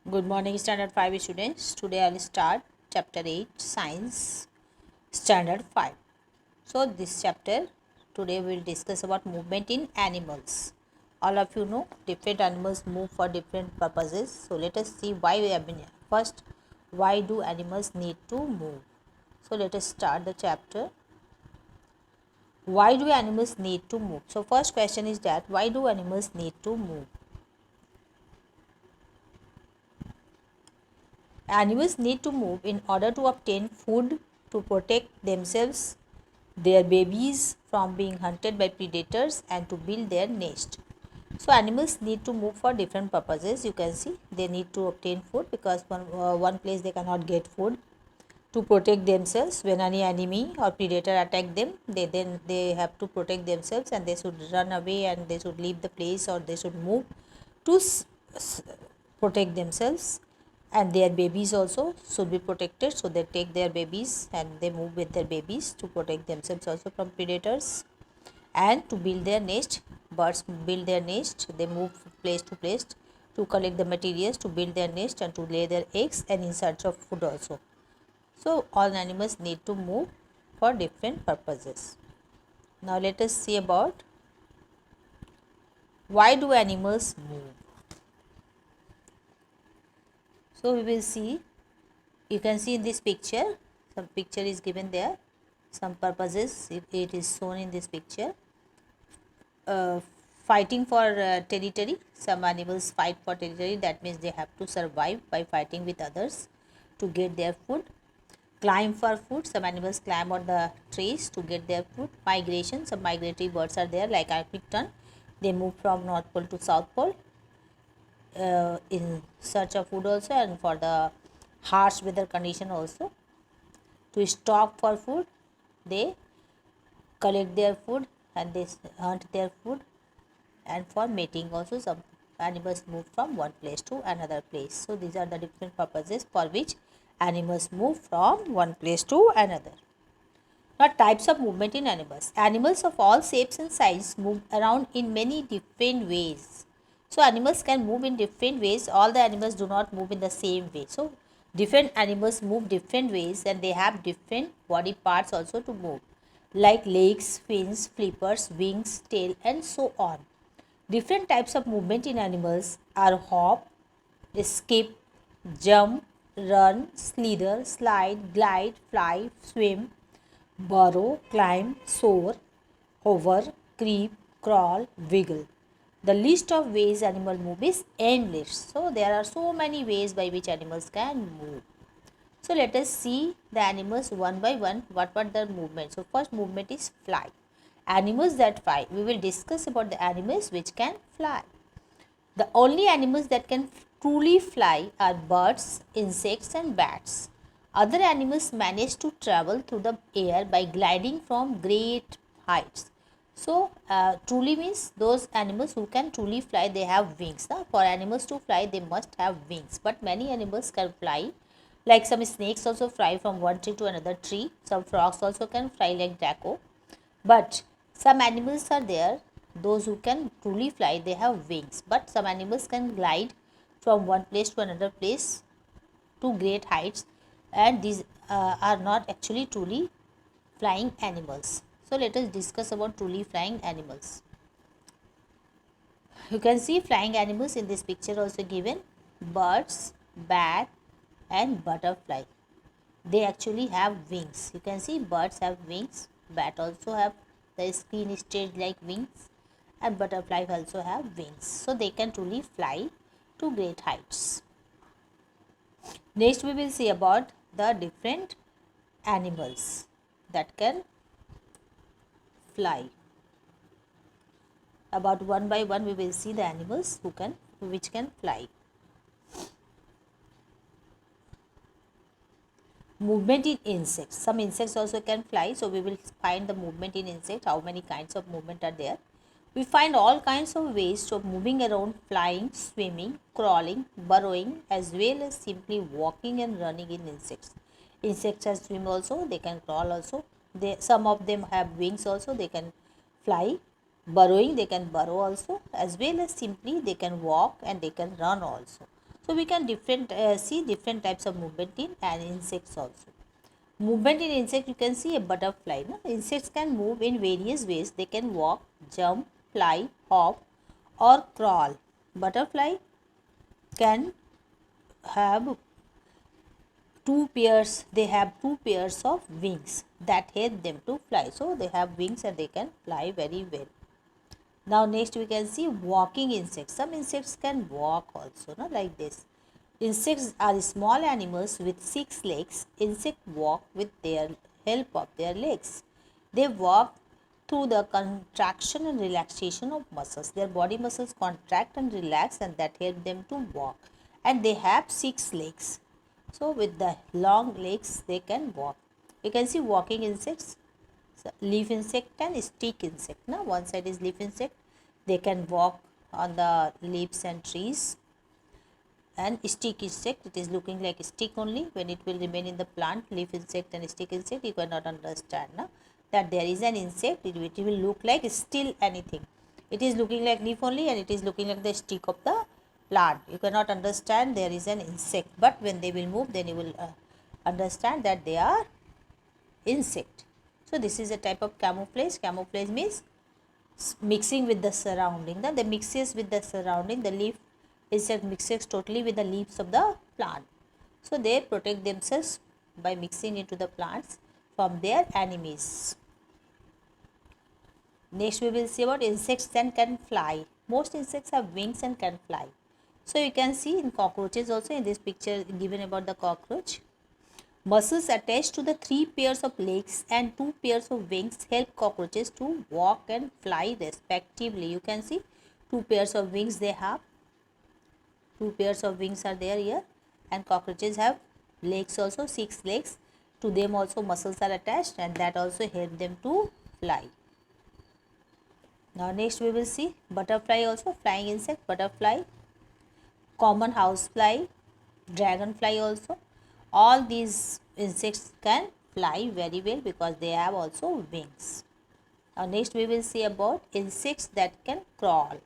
Good morning, Standard 5 students. Today I'll start Chapter 8 Science Standard 5. So, this chapter today we'll discuss about movement in animals. All of you know different animals move for different purposes. So, let us see why we have been first. Why do animals need to move? So, let us start the chapter. Why do animals need to move? So, first question is that why do animals need to move? Animals need to move in order to obtain food, to protect themselves, their babies from being hunted by predators, and to build their nest. So animals need to move for different purposes. You can see they need to obtain food because one place they cannot get food. To protect themselves when any enemy or predator attack them, they have to protect themselves and they should run away and they should leave the place or they should move to protect themselves, and their babies also should be protected, so they take their babies and they move with their babies to protect themselves also from predators. And to build their nest, birds build their nest, they move place to place to collect the materials to build their nest and to lay their eggs and in search of food also. So all animals need to move for different purposes. Now let us see about why do animals move. So we will see, you can see in this picture, some picture is given there, some purposes it is shown in this picture. uh, Fighting for territory, some animals fight for territory, that means they have to survive by fighting with others to get their food. Climb for food, some animals climb on the trees to get their food. Migration, some migratory birds are there like Arctic tern, they move from North Pole to South Pole in search of food also, and for the harsh weather condition also. To stock for food, they collect their food and they hunt their food. And for mating also, some animals move from one place to another place. So these are the different purposes for which animals move from one place to another. Now, types of movement in animals. Animals of all shapes and sizes move around in many different ways. So animals can move in different ways. All the animals do not move in the same way. So different animals move different ways and they have different body parts also to move, like legs, fins, flippers, wings, tail, and so on. Different types of movement in animals are hop, skip, jump, run, slither, slide, glide, fly, swim, burrow, climb, soar, hover, creep, crawl, wiggle. The list of ways animals move is endless. So there are so many ways by which animals can move. So let us see the animals one by one, what were their movements. So first movement is fly. Animals that fly. We will discuss about the animals which can fly. The only animals that can truly fly are birds, insects, and bats. Other animals manage to travel through the air by gliding from great heights. So, truly means those animals who can truly fly, they have wings. For animals to fly, they must have wings. But many animals can fly, like some snakes also fly from one tree to another tree. Some frogs also can fly like Draco. But some animals are there, those who can truly fly, they have wings. But some animals can glide from one place to another place to great heights, and these are not actually truly flying animals. So let us discuss about truly flying animals. You can see flying animals in this picture also given: birds, bat, and butterfly. They actually have wings. You can see birds have wings, bat also have the skin stage like wings, and butterfly also have wings. So they can truly fly to great heights. Next we will see about the different animals that can fly. About one by one we will see the animals which can fly. Movement in insects. Some insects also can fly, so we will find the movement in insects, how many kinds of movement are there. We find all kinds of ways of moving around: flying, swimming, crawling, burrowing, as well as simply walking and running in insects. Insects can swim also, they can crawl also. Some of them have wings also, they can fly. Burrowing, they can burrow also, as well as simply they can walk and they can run also. So we can see different types of movement in and insects also. Movement in insect, you can see a butterfly. No? Insects can move in various ways. They can walk, jump, fly, hop, or crawl. Butterfly can have they have two pairs of wings that help them to fly. So they have wings and they can fly very well. Now next we can see walking insects. Some insects can walk also, no? Like this. Insects are small animals with 6 legs. Insects walk with their help of their legs. They walk through the contraction and relaxation of muscles. Their body muscles contract and relax, and that help them to walk. And they have 6 legs. So with the long legs they can walk. You can see walking insects. So leaf insect and stick insect. Now one side is leaf insect. They can walk on the leaves and trees. And stick insect, it is looking like a stick only. When it will remain in the plant, leaf insect and stick insect, you cannot understand now that there is an insect. It will look like still anything. It is looking like leaf only and it is looking like the stick of the plant. You cannot understand there is an insect, but when they will move, then you will understand that they are insect. So this is a type of camouflage. Camouflage means mixing with the surrounding. The mixes with the surrounding. The leaf insect mixes totally with the leaves of the plant. So they protect themselves by mixing into the plants from their enemies. Next we will see about insects that can fly. Most insects have wings and can fly. So you can see in cockroaches also, in this picture given about the cockroach. Muscles attached to the 3 pairs of legs and 2 pairs of wings help cockroaches to walk and fly respectively. You can see 2 pairs of wings they have. 2 pairs of wings are there here, and cockroaches have legs also, 6 legs. To them also muscles are attached, and that also help them to fly. Now next we will see butterfly also, flying insect, butterfly, common housefly, dragonfly also. All these insects can fly very well because they have also wings. Now next we will see about insects that can crawl.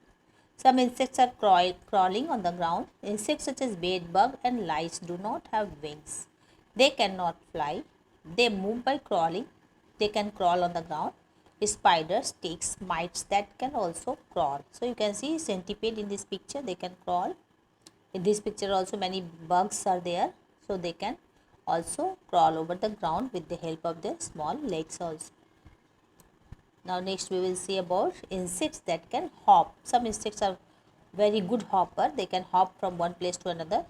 Some insects are crawling on the ground. Insects such as bedbug and lice do not have wings. They cannot fly. They move by crawling. They can crawl on the ground. Spiders, ticks, mites that can also crawl. So you can see centipede in this picture, they can crawl. In this picture also many bugs are there. So they can also crawl over the ground with the help of their small legs also. Now next we will see about insects that can hop. Some insects are very good hopper. They can hop from one place to another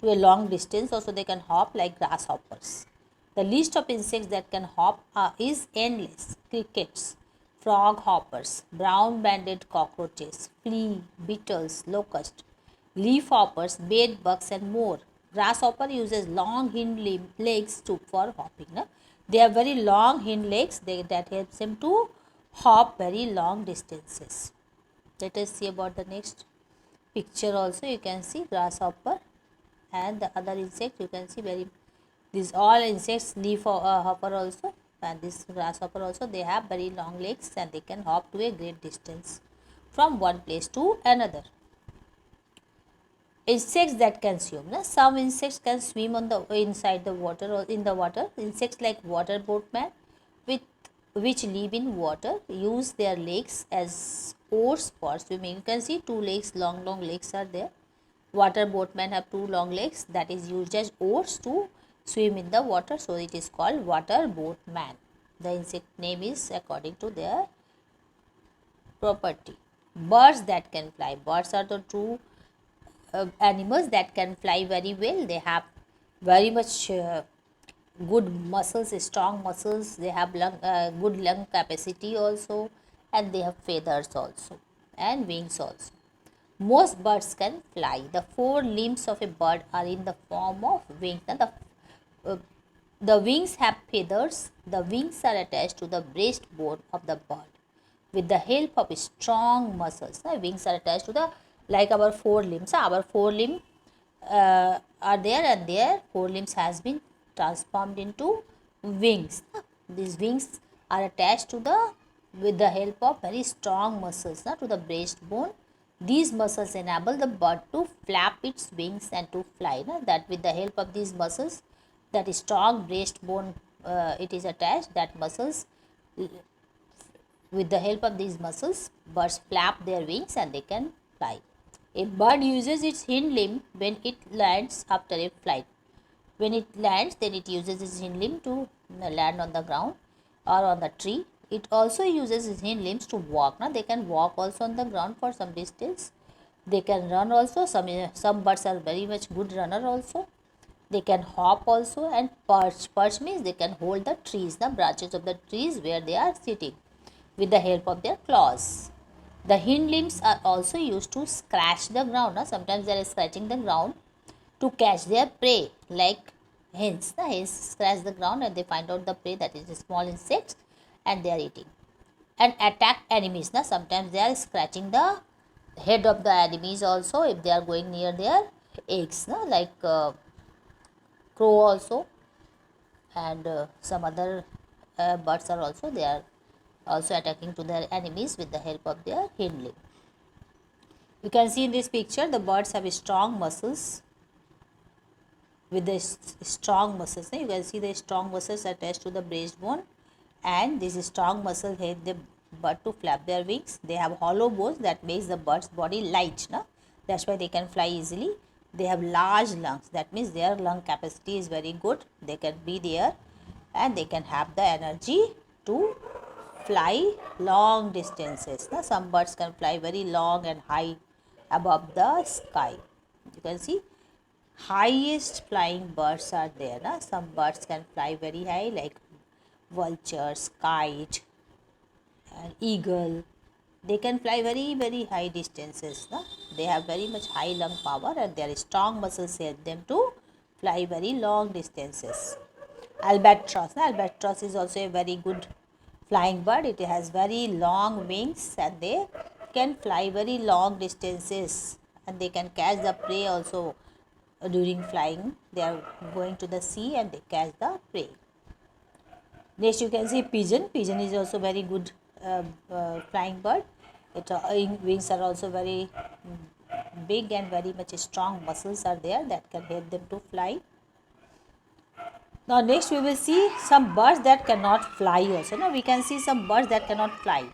to a long distance. Also they can hop like grasshoppers. The list of insects that can hop is endless. Crickets, frog hoppers, brown banded cockroaches, flea, beetles, locusts, leaf hoppers, bed bugs and more. Grasshopper uses long hind legs for hopping. No? They have very long hind legs that helps them to hop very long distances. Let us see about the next picture also. You can see grasshopper and the other insect. You can see these all insects, leaf hopper also and this grasshopper also, they have very long legs and they can hop to a great distance from one place to another. Insects that can swim. Some insects can swim on the inside the water or in the water. Insects like water boatman, which live in water, use their legs as oars for swimming. You can see 2 legs, long legs are there. Water boatmen have 2 long legs that is used as oars to swim in the water. So it is called water boatman. The insect name is according to their property. Birds that can fly. Birds are the two animals that can fly very well. They have very much good muscles, strong muscles. They have good lung capacity also, and they have feathers also and wings also. Most birds can fly. The 4 limbs of a bird are in the form of wings. The wings have feathers. The wings are attached to the breastbone of the bird with the help of strong muscles. The wings are attached to the, like our 4 limbs. Our 4 limbs are there, and their 4 limbs has been transformed into wings. These wings are attached to the with the help of very strong muscles to the breastbone These muscles enable the bird to flap its wings and to fly. No? That with the help of these muscles, that strong breastbone it is attached, that muscles, with the help of these muscles, birds flap their wings and they can fly. A bird uses its hind limb when it lands after a flight. When it lands, then it uses its hind limb to land on the ground or on the tree. It also uses its hind limbs to walk. Now they can walk also on the ground for some distance. They can run also. Some birds are very much good runner also. They can hop also, and perch. Perch means they can hold the trees, the branches of the trees where they are sitting with the help of their claws. The hind limbs are also used to scratch the ground. Sometimes they are scratching the ground to catch their prey, like hens. The hens scratch the ground and they find out the prey, that is small insects, and they are eating. And attack enemies. Sometimes they are scratching the head of the enemies also if they are going near their eggs, like crow also, and some other birds are also, they are also attacking to their enemies with the help of their hind limb. You can see in this picture the birds have strong muscles. With the strong muscles, you can see the strong muscles attached to the breastbone, and this strong muscle help the bird to flap their wings. They have hollow bones that makes the bird's body light. That's why they can fly easily. They have large lungs, that means their lung capacity is very good. They can breathe air and they can have the energy to fly long distances. Some birds can fly very long and high above the sky. You can see highest flying birds are there. Some birds can fly very high, like vultures, kite, and eagle. They can fly very high distances. They have very much high lung power, and their strong muscles help them to fly very long distances. Albatross. Albatross is also a very good flying bird. It has very long wings and they can fly very long distances, and they can catch the prey also during flying. They are going to the sea and they catch the prey. Next you can see pigeon. Pigeon is also very good flying bird. Its wings are also very big and very much strong muscles are there that can help them to fly. Now next we will see some birds that cannot fly also. Now we can see some birds that cannot fly.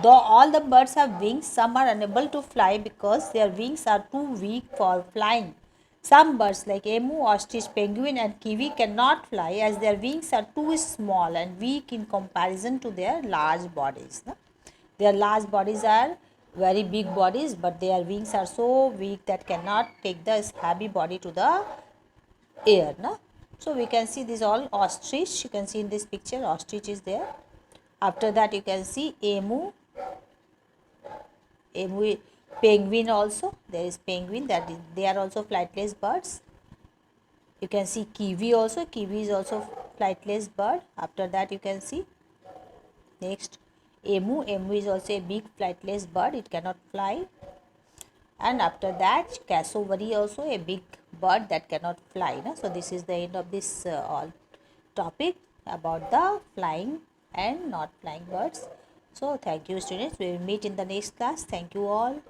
Though all the birds have wings, some are unable to fly because their wings are too weak for flying. Some birds like emu, ostrich, penguin and kiwi cannot fly as their wings are too small and weak in comparison to their large bodies. Their large bodies are very big bodies, but their wings are so weak that cannot take the heavy body to the air. So we can see this all ostrich. You can see in this picture ostrich is there. After that you can see emu, penguin also. There is penguin, that is, they are also flightless birds. You can see kiwi also. Kiwi is also flightless bird. After that you can see next emu. Emu is also a big flightless bird. It cannot fly. And after that cassowary, also a big bird that cannot fly. So this is the end of this all topic about the flying and not flying birds. So thank you students. We will meet in the next class. Thank you all.